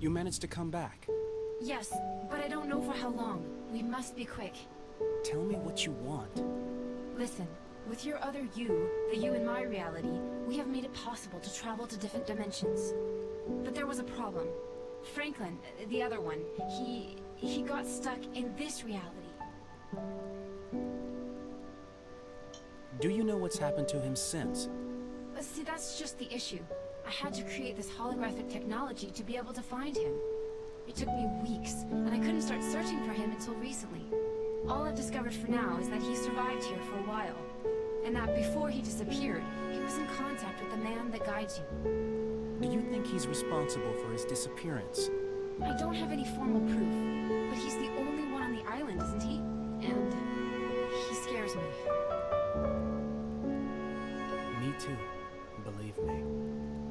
You managed to come back. Yes, but I don't know for how long. We must be quick. Tell me what you want. Listen, with your other you, the you in my reality, we have made it possible to travel to different dimensions. But there was a problem. Franklin, the other one, he got stuck in this reality. Do you know what's happened to him since? See, that's just the issue. I had to create this holographic technology to be able to find him. It took me weeks, and I couldn't start searching for him until recently. All I've discovered for now is that he survived here for a while, and that before he disappeared, he was in contact with the man that guides you. Do you think he's responsible for his disappearance? I don't have any formal proof, but he's the only one on the island, isn't he? And he scares me. Me too, believe me.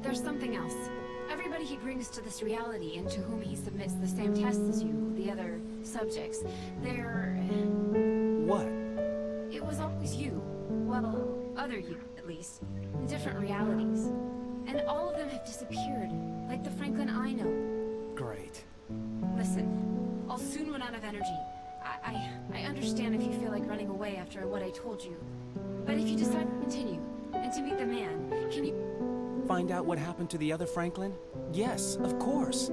There's something else. Everybody he brings to this reality and to whom he submits the same tests as you, the other subjects, they're... What? It was always you. Well, other you, at least. In different realities. And all of them have disappeared, like the Franklin I know. Great. Listen, I'll soon run out of energy. I understand if you feel like running away after what I told you. But if you decide to continue, and to meet the man, can you... Find out what happened to the other Franklin? Yes, of course.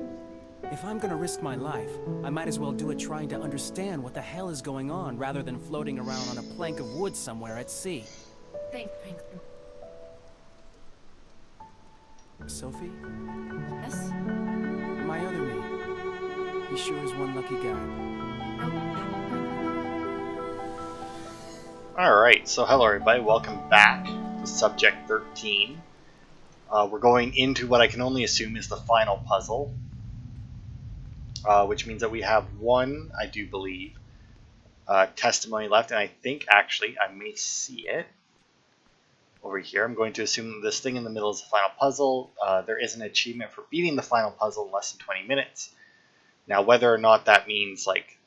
If I'm gonna risk my life, I might as well do it trying to understand what the hell is going on rather than floating around on a plank of wood somewhere at sea. Thanks, Franklin. Sophie? Yes? My other me. He sure is one lucky guy. Alright, so hello everybody, welcome back to Subject 13. We're going into what I can only assume is the final puzzle, which means that we have one, I do believe, testimony left, and I think actually I may see it over here. I'm going to assume that this thing in the middle is the final puzzle. There is an achievement for beating the final puzzle in less than 20 minutes. Now, whether or not that means, like,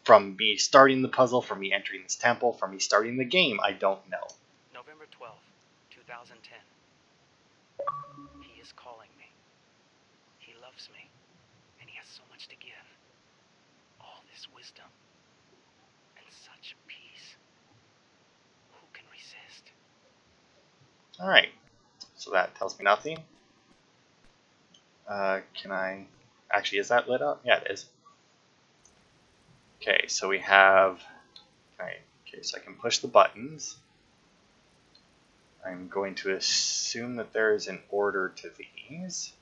from me starting the puzzle, from me entering this temple, from me starting the game, I don't know. November 12th, 2010. He is calling me. He loves me, and he has so much to give. All this wisdom, and such peace. Who can resist? Alright, so that tells me nothing. Can I... Actually, is that lit up? Yeah, it is. Okay, so we have... Okay, so I can push the buttons. I'm going to assume that there is an order to these.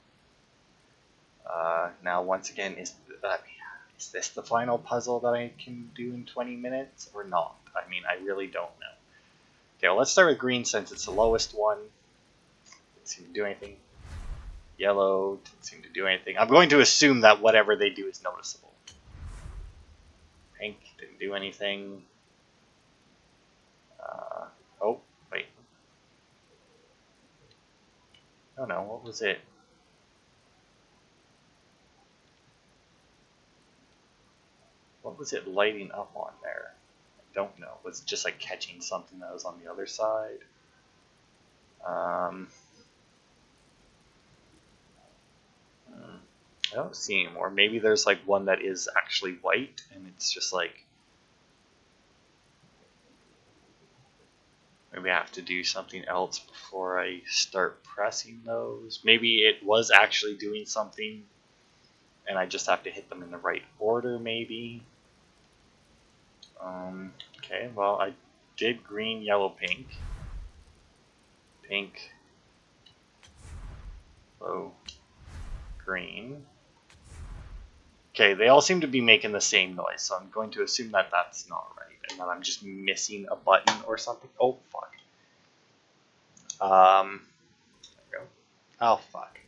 Now, once again, is this the final puzzle that I can do in 20 minutes or not? I mean, I really don't know. Okay, well, let's start with green since it's the lowest one. Didn't seem to do anything. Yellow didn't seem to do anything. I'm going to assume that whatever they do is noticeable. Pink didn't do anything. Oh, wait. Oh no, what was it? What was it lighting up on there? I don't know. Was it just like catching something that was on the other side? I don't see anymore. Maybe there's like one that is actually white and it's just like... Maybe I have to do something else before I start pressing those. Maybe it was actually doing something and I just have to hit them in the right order, maybe. Okay, well, I did green, yellow, pink. Pink. Yellow. Green. Okay, they all seem to be making the same noise, so I'm going to assume that that's not right, and that I'm just missing a button or something. Oh, fuck. There we go. Oh, fuck.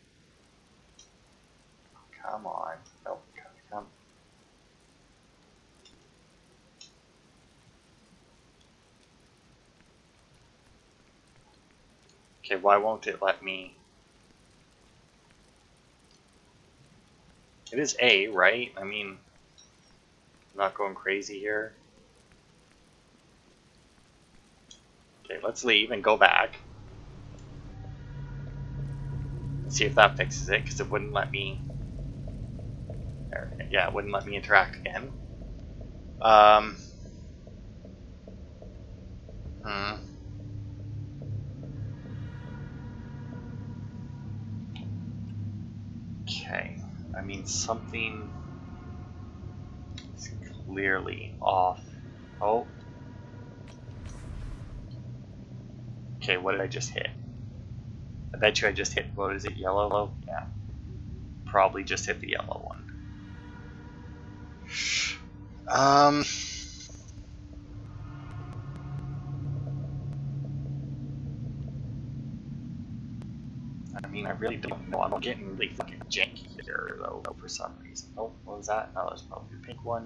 Come on. Nope, come. Okay, why won't it let me... It is A, right? I mean, I'm not going crazy here. Okay, let's leave and go back. Let's see if that fixes it, because it wouldn't let me There, yeah, it wouldn't let me interact again. Okay, I mean something is clearly off. Oh. Okay, what did I just hit? I bet you I just hit, what is it, yellow? Yeah. Probably just hit the yellow one. I mean, I really don't know. I'm getting really fucking janky here, though, for some reason. Oh, what was that? Oh, that was probably the pink one.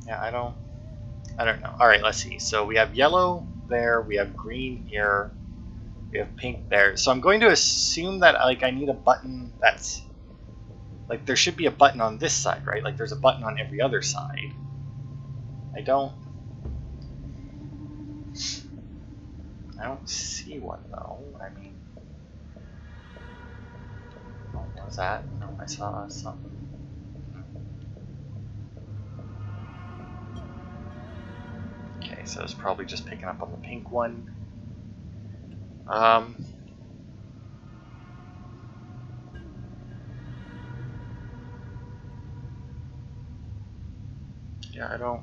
Yeah, I don't know. Alright, let's see. So we have yellow there, we have green here, we have pink there. So I'm going to assume that like I need a button that's like there should be a button on this side, right? Like there's a button on every other side. I don't see one though. I mean, what was that? No, I saw something. Okay, so it's probably just picking up on the pink one. Yeah, I don't.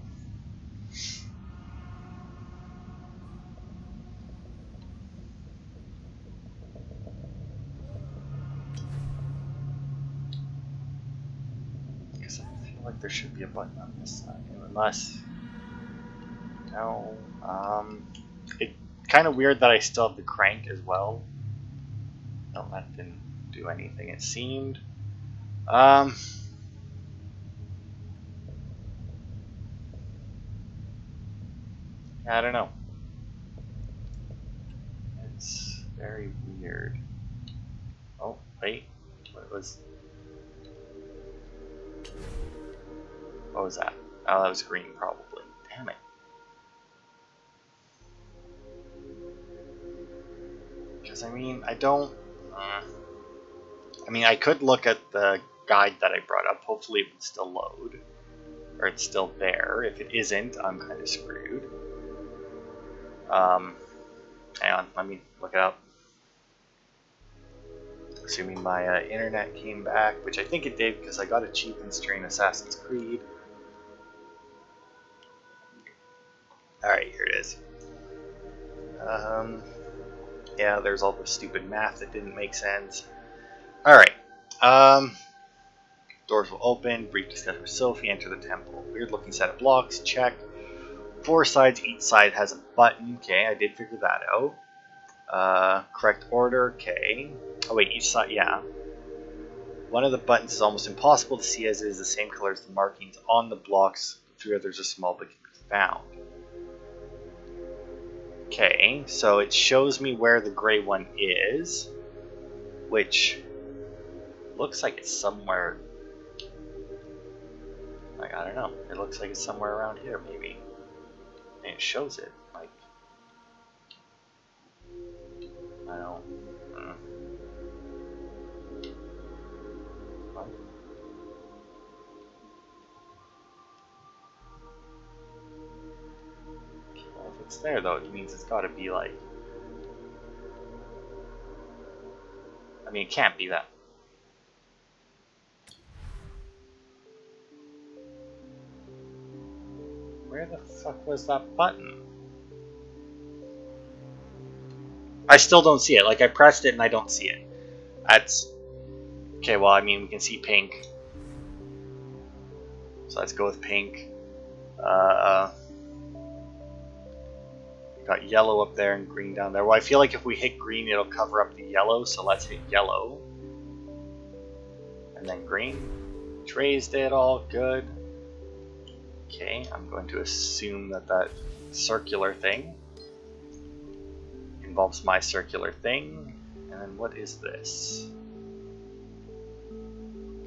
Because I feel like there should be a button on this side, unless. No. It's kind of weird that I still have the crank as well. No, that didn't do anything. It seemed. Yeah, I don't know. It's very weird. Oh, wait. What was that? Oh, that was green, probably. Damn it. Because, I mean, I don't... I mean, I could look at the guide that I brought up. Hopefully it would still load. Or it's still there. If it isn't, I'm kind of screwed. Hang on, let me look it up. Assuming my internet came back, which I think it did because I got achievements during Assassin's Creed. Alright, here it is. Yeah, there's all the stupid math that didn't make sense. Alright. Doors will open. Brief discussion with Sophie. Enter the temple. Weird looking set of blocks. Check. 4 sides. Each side has a button. Okay, I did figure that out. Correct order. Okay. Oh wait, each side, yeah. One of the buttons is almost impossible to see as it is the same color as the markings on the blocks. 3 others are small but can be found. Okay, so it shows me where the gray one is, which looks like it's somewhere, like, I don't know, it looks like it's somewhere around here, maybe. And it shows it, like, I don't, What? Well, if it's there, though, it means it's gotta be, like, I mean, it can't be that. Where the fuck was that button? I still don't see it. Like, I pressed it and I don't see it. That's... Okay, well, I mean, we can see pink. So let's go with pink. Got yellow up there and green down there. Well, I feel like if we hit green, it'll cover up the yellow. So let's hit yellow. And then green. Which raised it all. Good. Okay, I'm going to assume that that circular thing involves my circular thing. And then what is this?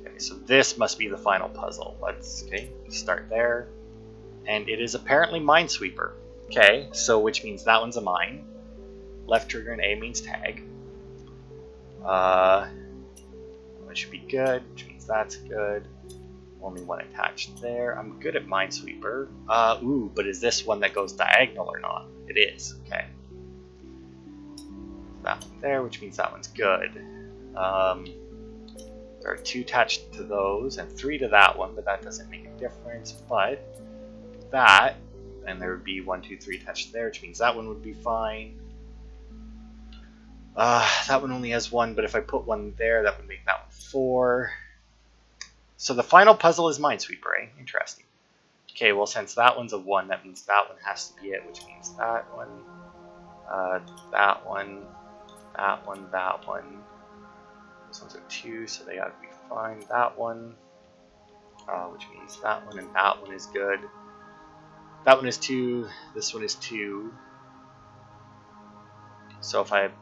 Okay, Okay, so this must be the final puzzle. Okay, start there. And it is apparently Minesweeper. Okay, so which means that one's a mine. Left trigger and A means tag. That should be good, which means that's good. Only one attached there. I'm good at Minesweeper. Ooh, but is this one that goes diagonal or not? It is, okay. That one there, which means that one's good. There are 2 attached to those and 3 to that one, but that doesn't make a difference. But that, and there would be 1, 2, 3 attached there, which means that one would be fine. That one only has 1, but if I put 1 there, that would make that one 4. So the final puzzle is Minesweeper, eh? Interesting. Okay, well, since that one's a 1, that means that one has to be it, which means that one, that one, that one, that one. This one's a 2, so they gotta be fine. That one, which means that one and that one is good. That one is 2, this one is 2. So if I have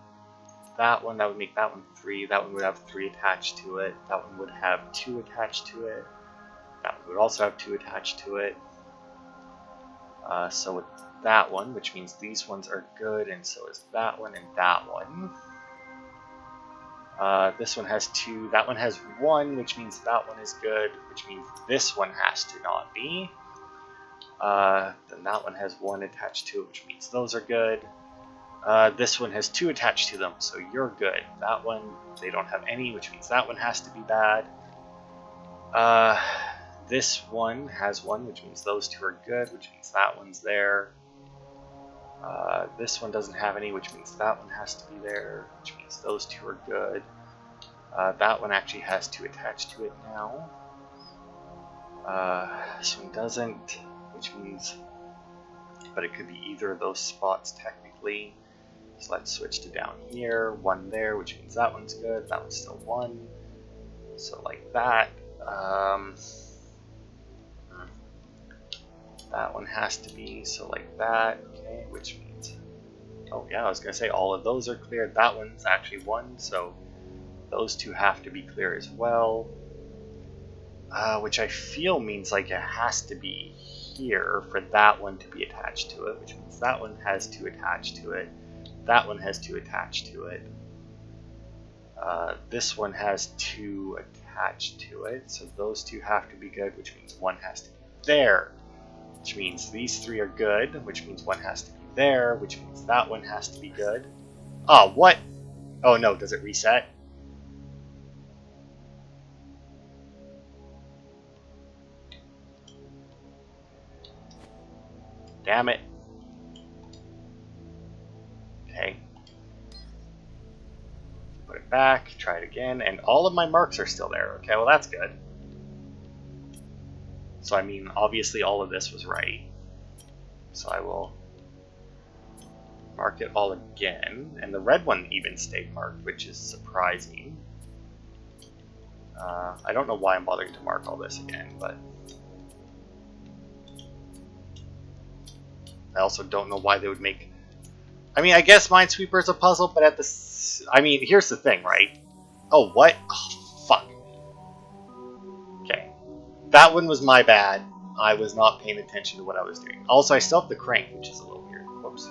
that one, that would make that one 3. That one would have 3 attached to it. That one would have 2 attached to it. That one would also have 2 attached to it. So with that one, which means these ones are good, and so is that one and that one. This one has 2. That one has 1, which means that one is good, which means this one has to not be. Then that one has 1 attached to it, which means those are good. This one has 2 attached to them, so you're good. That one, they don't have any, which means that one has to be bad. This one has 1, which means those 2 are good, which means that one's there. This one doesn't have any, which means that one has to be there, which means those 2 are good. That one actually has 2 attached to it now. This one doesn't, which means, but it could be either of those spots technically. So let's switch to down here, 1 there, which means that one's good, that one's still 1. So like that. That one has to be, so like that, okay, which means, oh yeah, I was going to say all of those are clear. That one's actually 1, so those 2 have to be clear as well. Which I feel means like it has to be here for that one to be attached to it, which means that one has 2 attached to it. That one has 2 attached to it. This one has 2 attached to it, so those 2 have to be good, which means 1 has to be there. Which means these 3 are good, which means 1 has to be there, which means that one has to be good. Oh, what? Oh no, does it reset? Damn it. Okay. Put it back, try it again, and all of my marks are still there. Okay, well that's good. So I mean, obviously all of this was right. So I will mark it all again, and the red one even stayed marked, which is surprising. I don't know why I'm bothering to mark all this again, but I also don't know why they would make... I mean, I guess Minesweeper is a puzzle, but at the... I mean, here's the thing, right? Oh, what? Oh, fuck. Okay. That one was my bad. I was not paying attention to what I was doing. Also, I still have the crank, which is a little weird. Whoops.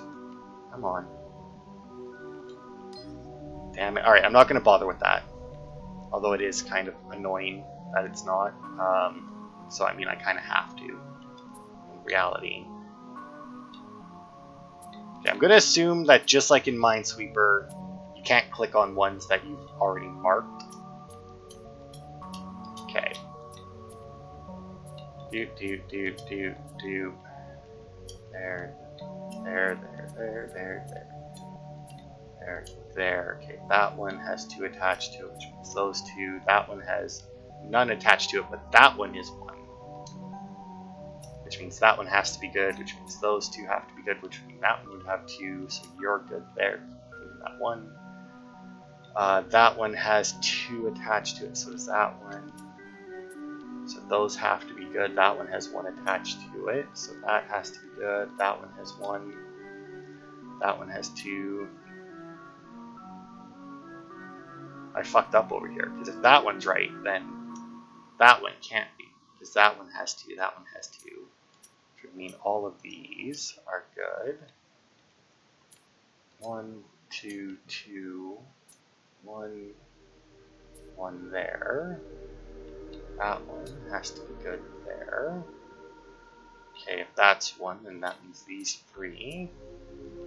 Come on. Damn it. Alright, I'm not going to bother with that. Although it is kind of annoying that it's not. So, I mean, I kind of have to. In reality. Okay, I'm going to assume that just like in Minesweeper, you can't click on ones that you've already marked. Okay. Do. There. Okay, that one has 2 attached to it, which means those 2. That one has none attached to it, but that one is 1. Which means that one has to be good, which means those 2 have to be good, which means that one would have 2, so you're good there. That one. That one has 2 attached to it, so does that one. So those have to be good. That one has 1 attached to it, so that has to be good. That one has 1. That one has 2. I fucked up over here, because if that one's right, then that one can't be, because that one has 2, that one has 2. Which would mean all of these are good. 1, 2, 2, 1, 1 there. That one has to be good there. Okay, if that's 1, then that means these 3.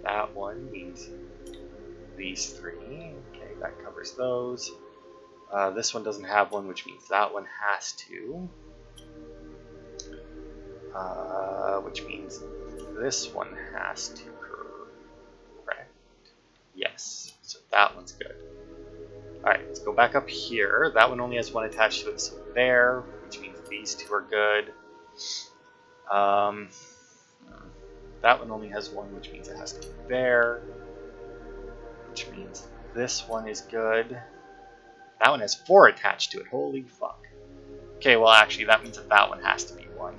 That one means these 3. Okay, that covers those. This one doesn't have 1, which means that one has to. Which means this one has to. Correct. Yes. So that one's good. Alright, let's go back up here. That one only has 1 attached to it, so there, which means these 2 are good. That one only has 1, which means it has to be there. Which means this one is good. That one has 4 attached to it. Holy fuck. Okay, well actually that means that that one has to be 1.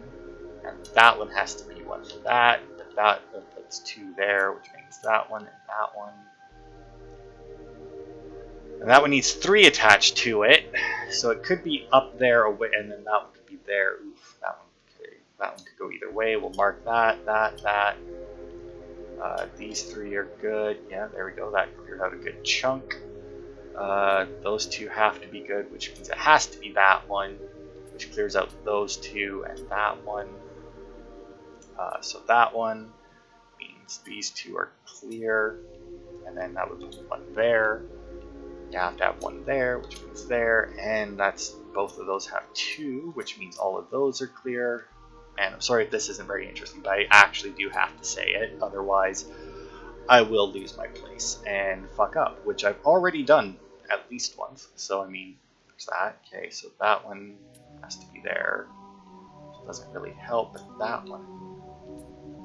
And that one has to be 1 for that. That's 2 there, which means that one and that one. And that one needs 3 attached to it. So it could be up there away, and then that one could be there. Oof, that one. Okay, that one could go either way. We'll mark that, that. These 3 are good. Yeah, there we go. That cleared out a good chunk. Those 2 have to be good, which means it has to be that one, which clears out those 2 and that one. So that one means these 2 are clear, and then that would put 1 there. You have to have 1 there, which means there, and that's both of those have 2, which means all of those are clear. And I'm sorry if this isn't very interesting, but I actually do have to say it, otherwise I will lose my place and fuck up, which I've already done at least once. So I mean, there's that. Okay, so that one has to be there. Doesn't really help, but that one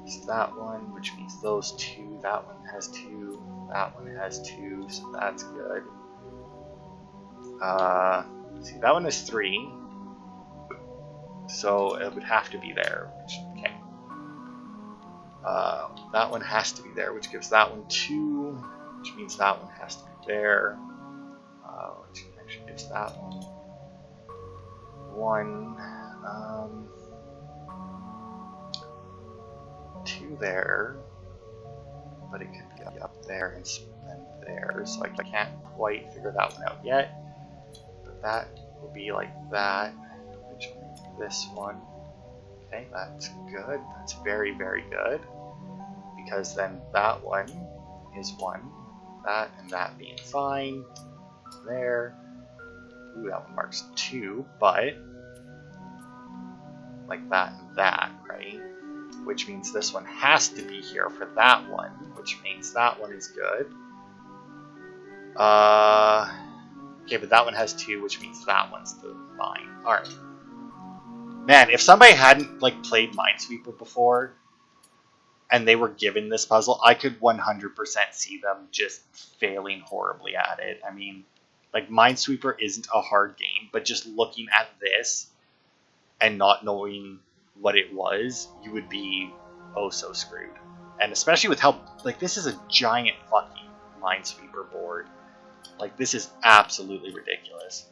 is that one, which means those 2. That one has 2. That one has 2, so that's good. See, that one is 3, so it would have to be there. Okay. That one has to be there, which gives that one 2, which means that one has to be there. Which actually gives that one 1. 2 there, but it could be up there and there, so I can't quite figure that one out yet. But that will be like that, which will make this one. Okay, that's good. That's very, very good, because then that one is 1, that and that being fine. There. Ooh, that one marks 2, but like that and that, right? Which means this one has to be here for that one, which means that one is good. Okay, but that one has 2, which means that one's the fine. Alright. Man, if somebody hadn't like played Minesweeper before, and they were given this puzzle, I could 100% see them just failing horribly at it. I mean, like, Minesweeper isn't a hard game, but just looking at this and not knowing what it was, you would be oh so screwed. And especially with how, like, this is a giant fucking Minesweeper board. Like, this is absolutely ridiculous.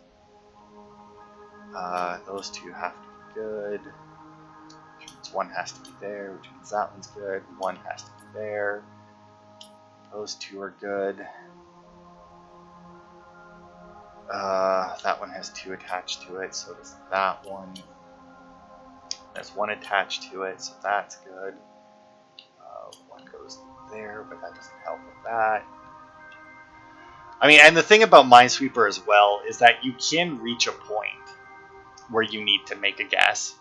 Those 2 have to be good. Which means 1 has to be there, which means that one's good. 1 has to be there. Those 2 are good. That one has 2 attached to it, so does that one. There's 1 attached to it, so that's good. 1 goes there, but that doesn't help with that. I mean, and the thing about Minesweeper as well is that you can reach a point where you need to make a guess.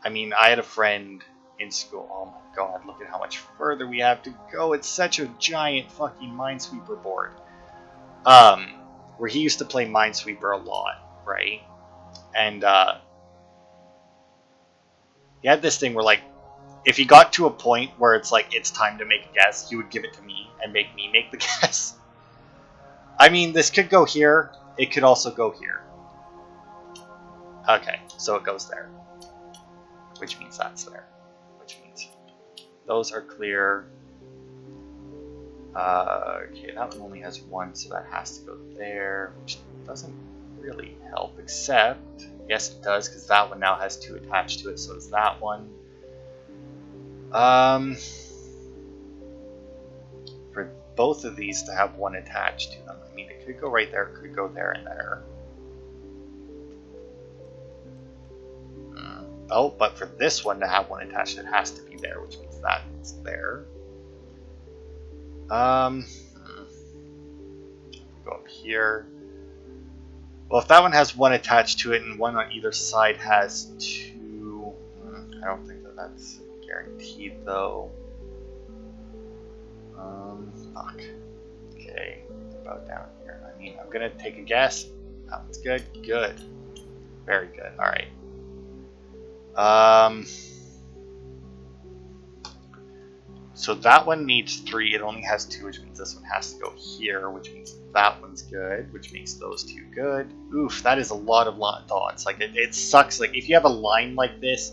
I mean, I had a friend in school. Oh my god, look at how much further we have to go. It's such a giant fucking Minesweeper board. Where he used to play Minesweeper a lot, right? And he had this thing where, like, if he got to a point where it's like it's time to make a guess, he would give it to me and make me make the guess. I mean, this could go here. It could also go here. Okay, so it goes there. Which means that's there. Which means those are clear. Okay, that one only has 1, so that has to go there, which doesn't really help, except Yes, it does, because that one now has 2 attached to it, so does that one. For both of these to have 1 attached to them, I mean, it could go right there, it could go there and there. Oh, but for this one to have 1 attached, it has to be there, which means that's there. Go up here. Well, if that one has 1 attached to it and 1 on either side has 2, I don't think that that's guaranteed though. Fuck. Okay, about down here. I mean, I'm gonna take a guess. That one's good. Good. Very good. All right. So that one needs 3. It only has 2, which means this one has to go here, which means that one's good, which makes those 2 good. Oof, that is a lot of dots. Like, it sucks. Like, if you have a line like this,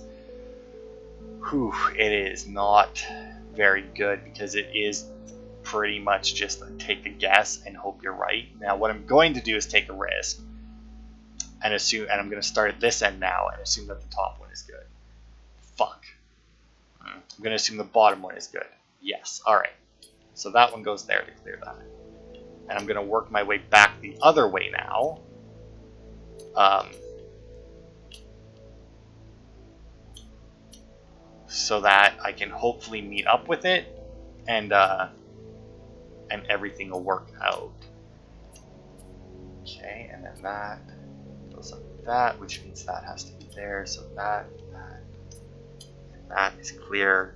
whew, it is not very good, because it is pretty much just take a guess and hope you're right. Now, what I'm going to do is take a risk and assume, and I'm going to start at this end now and assume that the top one is good. Fuck. I'm going to assume the bottom one is good. Yes. All right. So that one goes there to clear that. And I'm going to work my way back the other way now. So that I can hopefully meet up with it, and everything will work out. Okay, and then that goes up like that, which means that has to be there. So that is clear.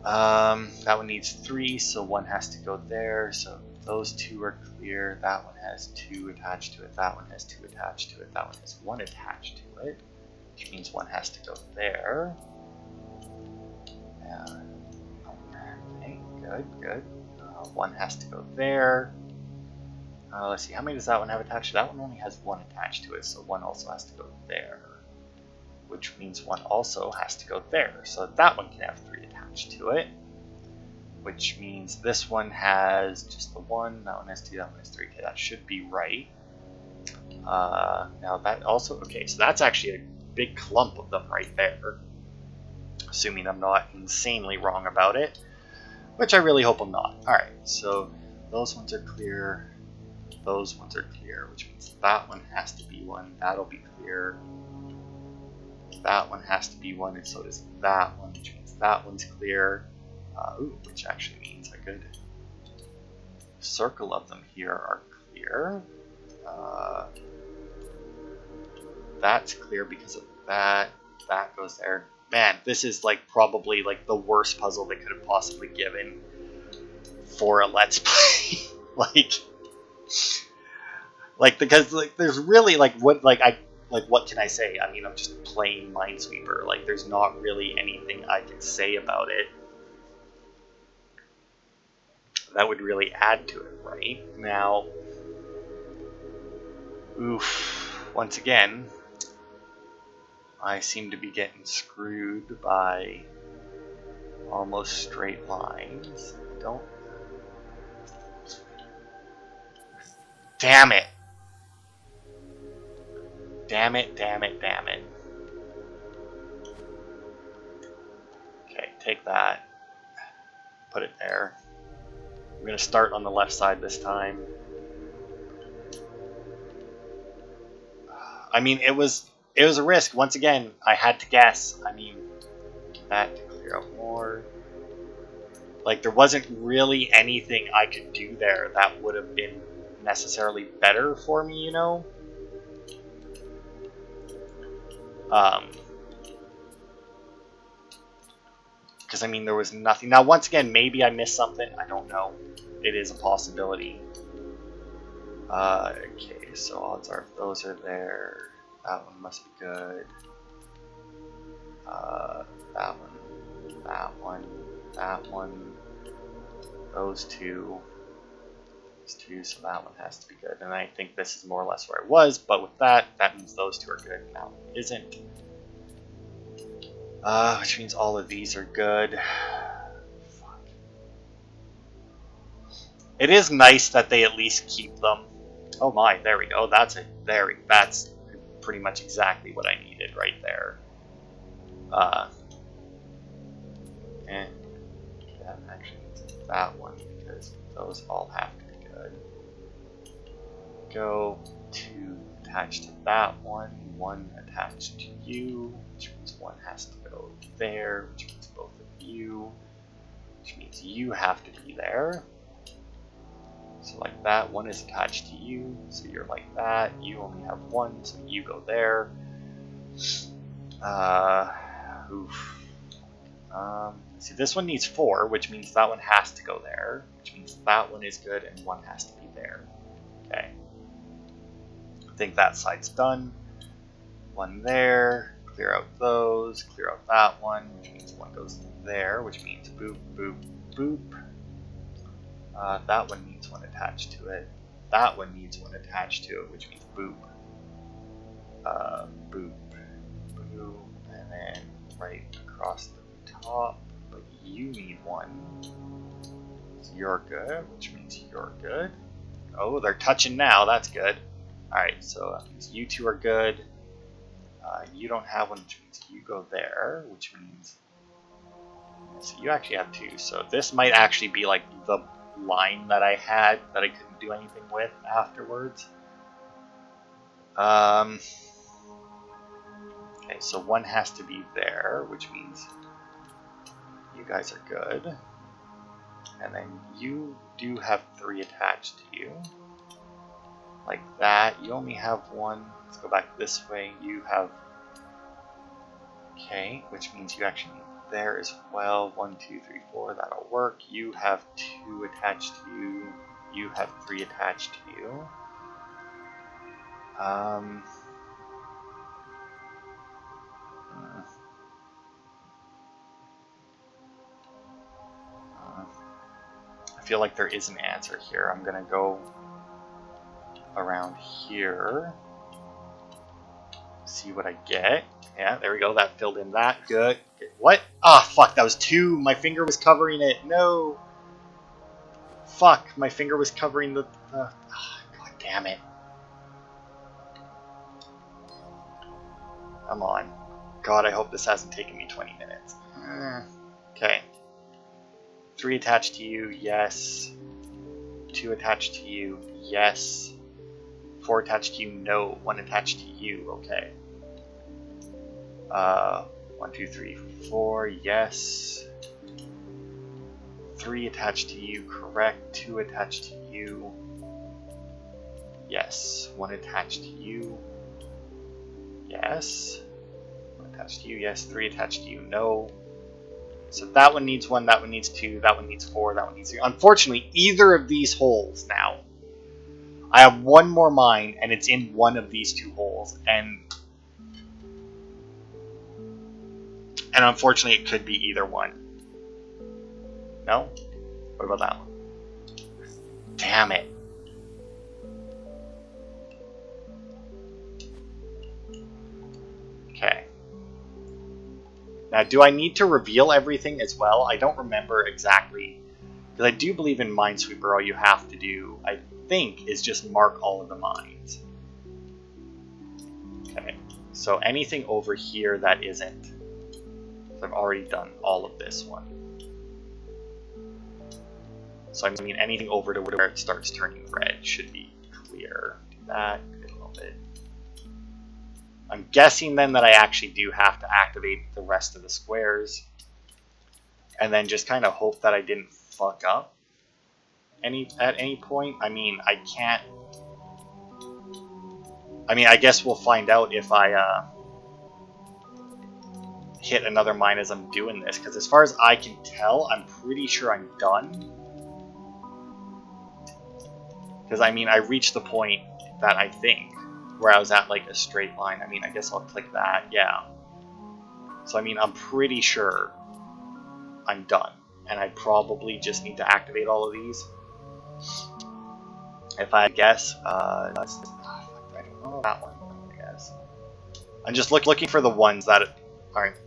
That one needs 3, so 1 has to go there. So those 2 are clear. That one has 2 attached to it. That one has 2 attached to it. That one has 1 attached to it, which means 1 has to go there. Okay, good. 1 has to go there. Let's see, how many does that one have attached? That one only has 1 attached to it, so 1 also has to go there. Which means 1 also has to go there. So that one can have 3 attached to it. Which means this one has just the 1, that one has 2, that one has 3. Okay, that should be right. Now that also, okay, so that's actually a big clump of them right there. Assuming I'm not insanely wrong about it. Which I really hope I'm not. Alright, so those ones are clear. Those ones are clear, which means that one has to be 1. That'll be clear. That one has to be 1, and so does that one, which means that one's clear. Which actually means a good circle of them here are clear. That's clear because of that. That goes there. Man, this is like probably like the worst puzzle they could have possibly given for a Let's Play. like because like there's really what can I say? I mean, I'm just playing Minesweeper. Like, there's not really anything I can say about it that would really add to it, right? Now, once again, I seem to be getting screwed by almost straight lines. Damn it! Damn it. Okay, take that. Put it there. I'm going to start on the left side this time. I mean, it was a risk. Once again, I had to guess. I mean, that to clear out more. Like, there wasn't really anything I could do there that would have been necessarily better for me, you know? Because, I mean, there was nothing. Now, once again, maybe I missed something. I don't know. It is a possibility. Okay, so odds are if those are there, that one must be good. That one, those two, so that one has to be good. And I think this is more or less where I was, but with that means those 2 are good, and that one isn't. Which means all of these are good. Fuck. It is nice that they at least keep them. Oh my, there we go. That's pretty much exactly what I needed right there. And that actually needs that one because those all have to be good. Go to attach to that one attached to you, which means one has to go there, which means both of you, which means you have to be there. So like that, one is attached to you, so you're like that. You only have one, so you go there. See, this one needs 4, which means that one has to go there, which means that one is good and one has to be there. Okay. I think that side's done. One there, clear out those, clear out that one, which means one goes there, which means boop, boop, boop. That one needs one attached to it. That one needs one attached to it, which means boop. Boop, boop, and then right across the top. But you need one. So you're good, which means you're good. Oh, they're touching now. That's good. Alright, so that means you two are good. You don't have one, which means you go there, which means... So you actually have 2. So this might actually be like the line that I had that I couldn't do anything with afterwards. Okay, so one has to be there, which means you guys are good. And then you do have 3 attached to you. Like that. You only have 1. Let's go back this way. You have... Okay, which means you actually need there as well. 1, 2, 3, 4. That'll work. You have 2 attached to you. You have 3 attached to you. I feel like there is an answer here. I'm gonna go around here, see what I get. Yeah, there we go. That filled in that. Good. What? Ah, fuck. That was 2. My finger was covering it. No. Fuck. My finger was covering the... God damn it. Come on. God, I hope this hasn't taken me 20 minutes. Okay. 3 attached to you. Yes. 2 attached to you. Yes. 4 attached to you. No. 1 attached to you. Okay. 1, 2, 3, 4, yes. 3 attached to you, correct. 2 attached to you, yes. 1 attached to you, yes. 1 attached to you, yes. 3 attached to you, no. So that one needs 1, that one needs 2, that one needs 4, that one needs 3. Unfortunately, either of these holes now. I have 1 more mine, and it's in one of these 2 holes, and unfortunately, it could be either one. No? What about that one? Damn it. Okay. Now, do I need to reveal everything as well? I don't remember exactly. Because I do believe in Minesweeper, all you have to do, I think, is just mark all of the mines. Okay. So anything over here that isn't. I've already done all of this one. So I mean anything over to where it starts turning red should be clear. Do that, a little bit. I'm guessing then that I actually do have to activate the rest of the squares. And then just kind of hope that I didn't fuck up at any point. I mean, I can't... I mean, I guess we'll find out if I hit another mine as I'm doing this, because as far as I can tell, I'm pretty sure I'm done. Because I mean, I reached the point that I think where I was at like a straight line. I mean, I guess I'll click that, yeah. So I mean, I'm pretty sure I'm done, and I probably just need to activate all of these. If I guess, I don't know that one. I guess I'm just looking for the ones that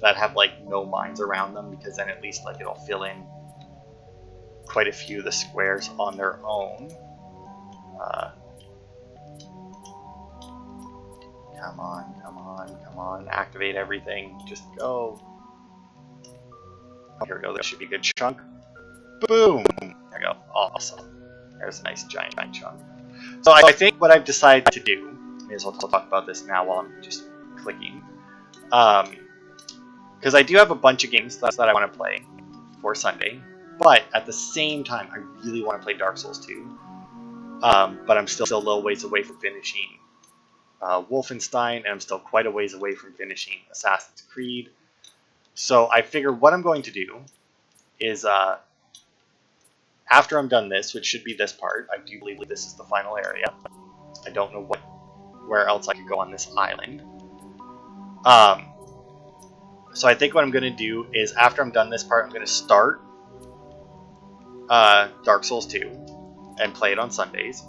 have like no mines around them, because then at least like it'll fill in quite a few of the squares on their own. Come on, come on, come on. Activate everything. Just go. Here we go. There should be a good chunk. Boom! There we go. Awesome. There's a nice giant chunk. So I think what I've decided to do, may as well talk about this now while I'm just clicking. Because I do have a bunch of games that I want to play for Sunday, but at the same time, I really want to play Dark Souls 2. But I'm still a little ways away from finishing Wolfenstein, and I'm still quite a ways away from finishing Assassin's Creed. So I figure what I'm going to do is, after I'm done this, which should be this part, I do believe this is the final area. I don't know where else I could go on this island. So I think what I'm going to do is, after I'm done this part, I'm going to start Dark Souls 2 and play it on Sundays.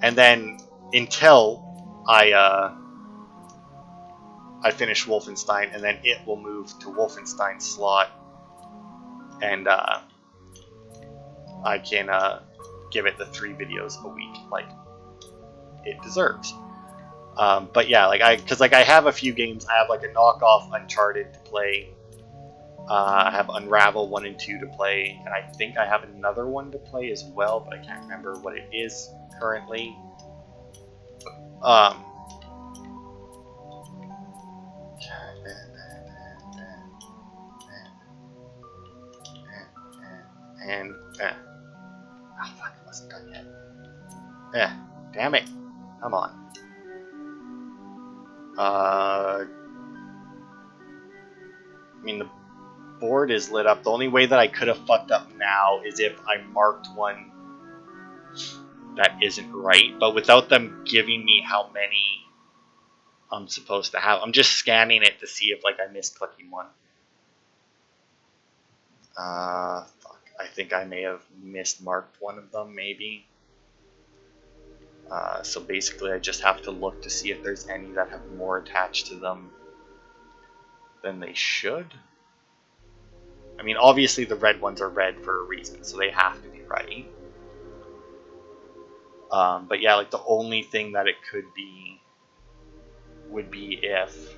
And then until I finish Wolfenstein, and then it will move to Wolfenstein slot, and I can give it the 3 videos a week like it deserves. But yeah, because I have a few games. I have like a knockoff Uncharted to play. I have Unravel 1 and 2 to play, and I think I have another one to play as well, but I can't remember what it is currently. And oh fuck, it wasn't done yet. Damn it! Come on. I mean, the board is lit up. The only way that I could have fucked up now is if I marked one that isn't right, but without them giving me how many I'm supposed to have. I'm just scanning it to see if like I missed clicking one. Fuck. I think I may have mismarked one of them, maybe. So basically I just have to look to see if there's any that have more attached to them than they should. I mean, obviously the red ones are red for a reason, so they have to be right. But yeah, like the only thing that it could be would be if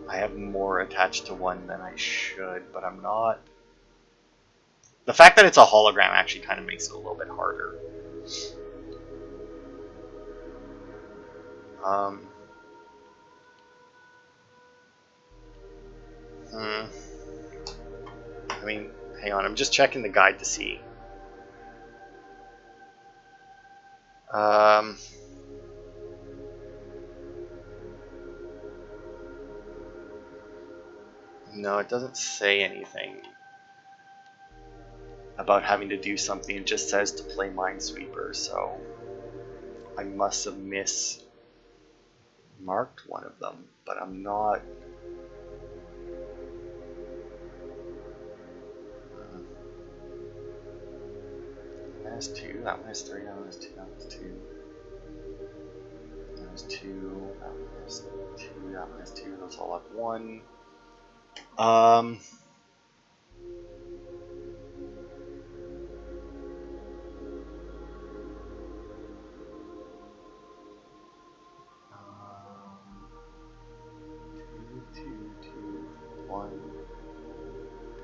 I have more attached to one than I should, but I'm not. The fact that it's a hologram actually kind of makes it a little bit harder. I mean, hang on, I'm just checking the guide to see. No, it doesn't say anything about having to do something. It just says to play Minesweeper, so I must have mismarked one of them, but I'm not. That has 2, that one has 3, that one has 2, that one has 2. That has 2, that one has 2, that one has 2, those all have 1.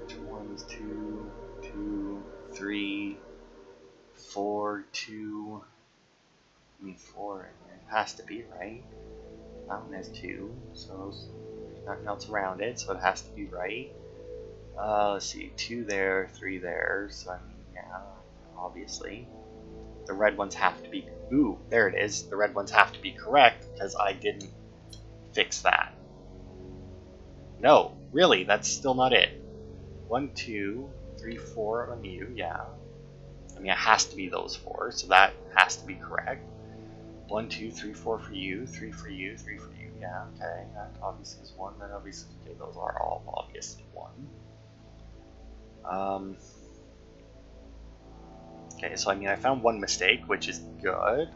Which one's 2, 2, 3, 4, 2. I mean 4 in there. It has to be, right? That one has 2, so there's nothing else around it, so it has to be right. Let's see, 2 there, 3 there, so I mean, yeah, obviously. The red ones have to be, ooh, there it is. The red ones have to be correct, because I didn't fix that. No, really, that's still not it. 1, 2, 3, 4 on you, yeah. I mean, it has to be those 4, so that has to be correct. 1, 2, 3, 4 for you, 3 for you, 3 for you, yeah, okay. That obviously is 1, that obviously, okay, those are all obviously 1. Okay, so I mean, I found one mistake, which is good.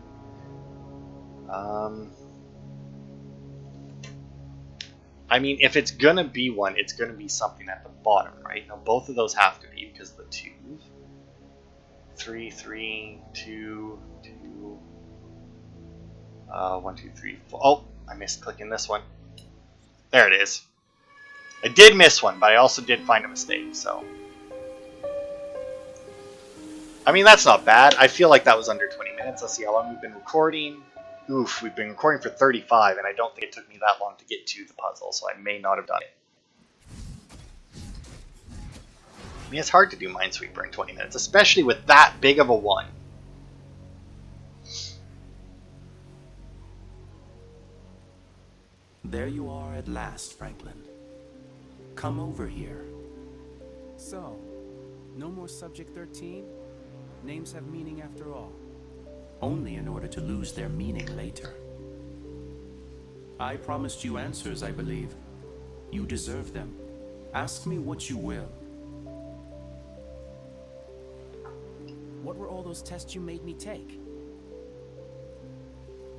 I mean, if it's gonna be one, it's gonna be something at the bottom, right? Now, both of those have to be because of the 2s. 3, 3, 2, 2. 1, 2, 3, 4. Oh, I missed clicking this one. There it is. I did miss one, but I also did find a mistake, so. I mean, that's not bad. I feel like that was under 20 minutes. Let's see how long we've been recording. Oof, we've been recording for 35, and I don't think it took me that long to get to the puzzle, so I may not have done it. I mean, it's hard to do Minesweeper in 20 minutes, especially with that big of a one. There you are at last, Franklin. Come over here. So, no more Subject 13? Names have meaning after all. Only in order to lose their meaning later. I promised you answers, I believe. You deserve them. Ask me what you will. What were all those tests you made me take?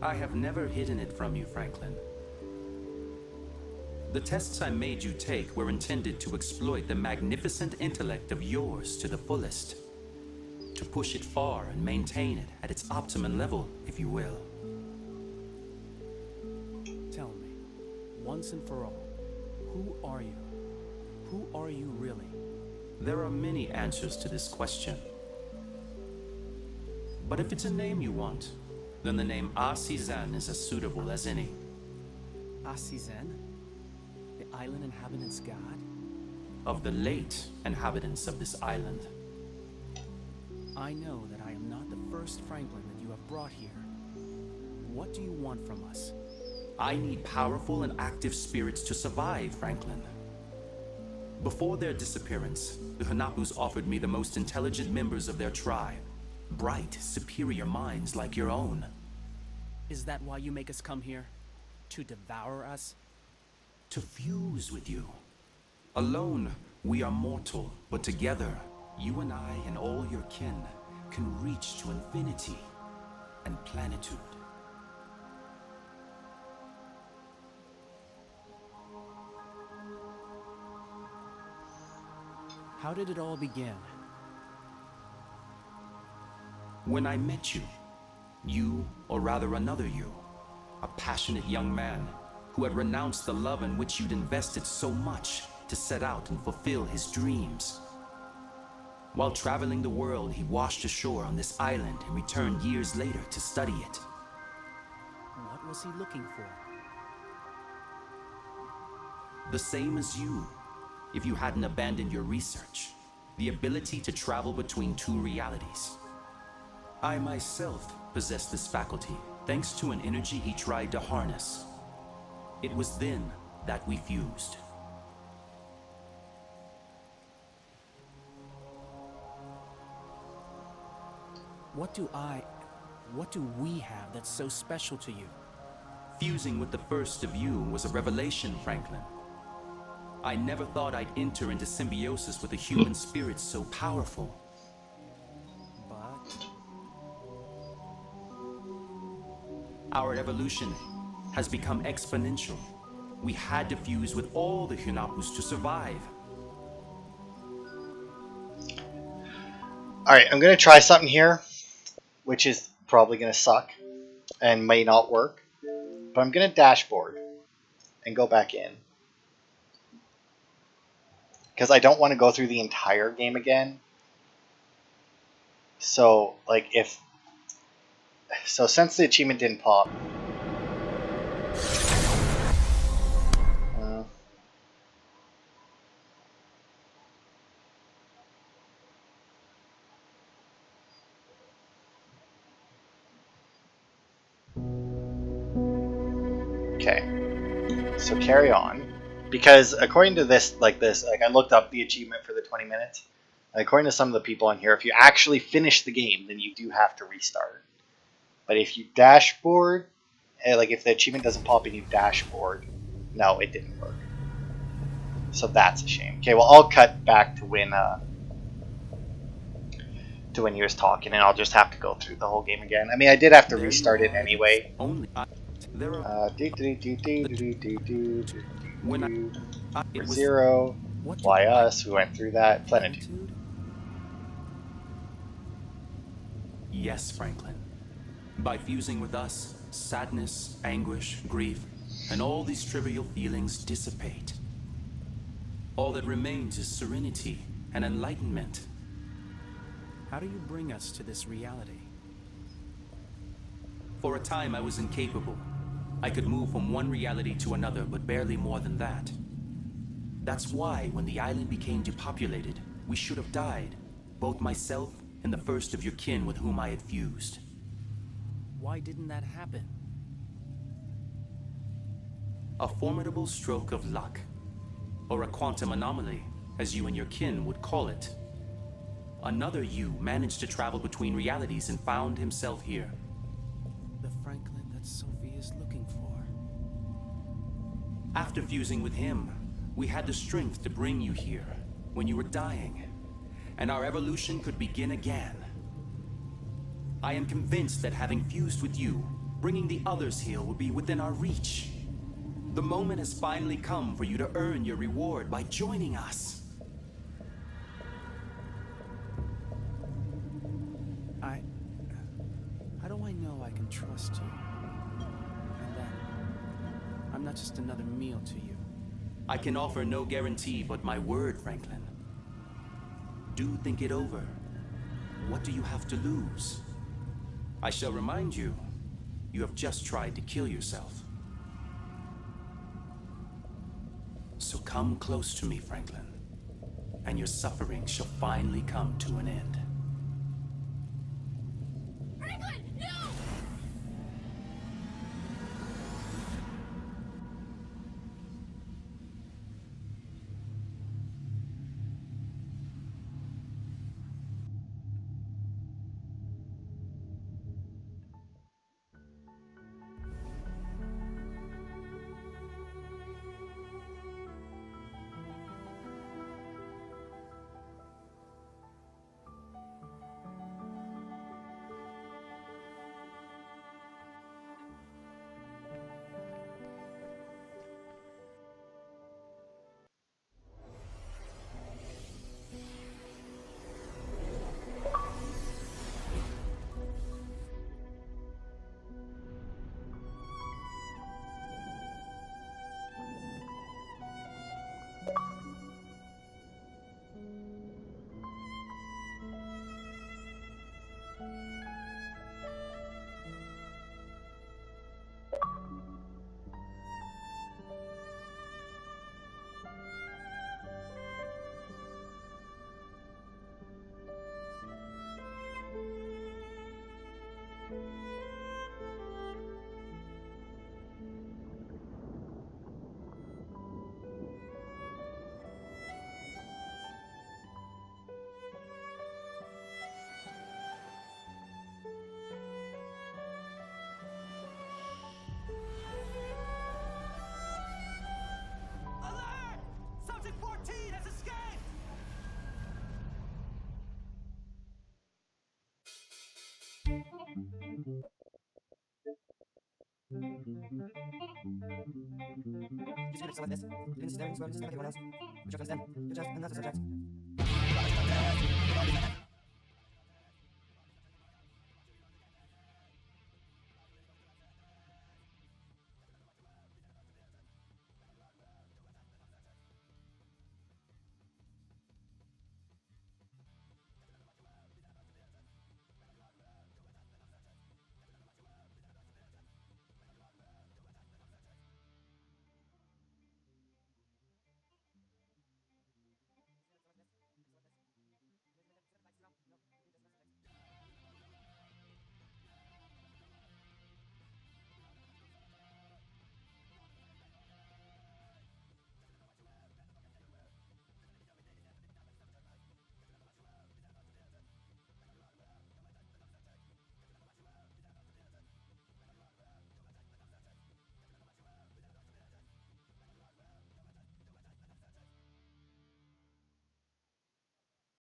I have never hidden it from you, Franklin. The tests I made you take were intended to exploit the magnificent intellect of yours to the fullest. To push it far and maintain it at its optimum level, if you will. Tell me, once and for all, who are you? Who are you really? There are many answers to this question. But if it's a name you want, then the name Asizan is as suitable as any. Asizen? The island inhabitant's god? Of the late inhabitants of this island. I know that I am not the first Franklin that you have brought here. What do you want from us? I need powerful and active spirits to survive, Franklin. Before their disappearance, the Hanapus offered me the most intelligent members of their tribe. Bright, superior minds like your own. Is that why you make us come here? To devour us? To fuse with you. Alone, we are mortal, but together, you and I and all your kin can reach to infinity and plenitude. How did it all begin? When I met you, or rather another you, a passionate young man who had renounced the love in which you'd invested so much to set out and fulfill his dreams. While traveling the world, he washed ashore on this island and returned years later to study it. What was he looking for? The same as you, if you hadn't abandoned your research. The ability to travel between two realities. I myself possess this faculty, thanks to an energy he tried to harness. It was then that we fused. What do we have that's so special to you? Fusing with the first of you was a revelation, Franklin. I never thought I'd enter into symbiosis with a human spirit so powerful. But Our evolution has become exponential. We had to fuse with all the Hunapus to survive. Alright, I'm going to try something here, which is probably going to suck and may not work. But I'm going to dashboard and go back in. Because I don't want to go through the entire game again. So, like, since the achievement didn't pop. Okay. So carry on. Because according to this, I looked up the achievement for the 20 minutes. According to some of the people on here, if you actually finish the game, then you do have to restart. But if you dashboard, like if the achievement doesn't pop and you dashboard, no, it didn't work. So that's a shame. Okay, well I'll cut back to when he was talking, and I'll just have to go through the whole game again. I mean, I did have to restart it anyway. Zero. Why us? We went through that. Plenitude. Yes, Franklin. By fusing with us, sadness, anguish, grief, and all these trivial feelings dissipate. All that remains is serenity and enlightenment. How do you bring us to this reality? For a time, I was incapable. I could move from one reality to another, but barely more than that. That's why, when the island became depopulated, we should have died. Both myself and the first of your kin with whom I had fused. Why didn't that happen? A formidable stroke of luck. Or a quantum anomaly, as you and your kin would call it. Another you managed to travel between realities and found himself here. The Franklin that Sophie is looking for. After fusing with him, we had the strength to bring you here when you were dying, and our evolution could begin again. I am convinced that having fused with you, bringing the others here will be within our reach. The moment has finally come for you to earn your reward by joining us. How do I know I can trust you? And then, I'm not just another meal to you. I can offer no guarantee but my word, Franklin. Do think it over. What do you have to lose? I shall remind you, you have just tried to kill yourself. So come close to me, Franklin, and your suffering shall finally come to an end. Franklin, no! Alert! Subject 14 has escaped! Just gonna select this. Even staring, so I'm just like everyone else. Which of them? You're just another subject.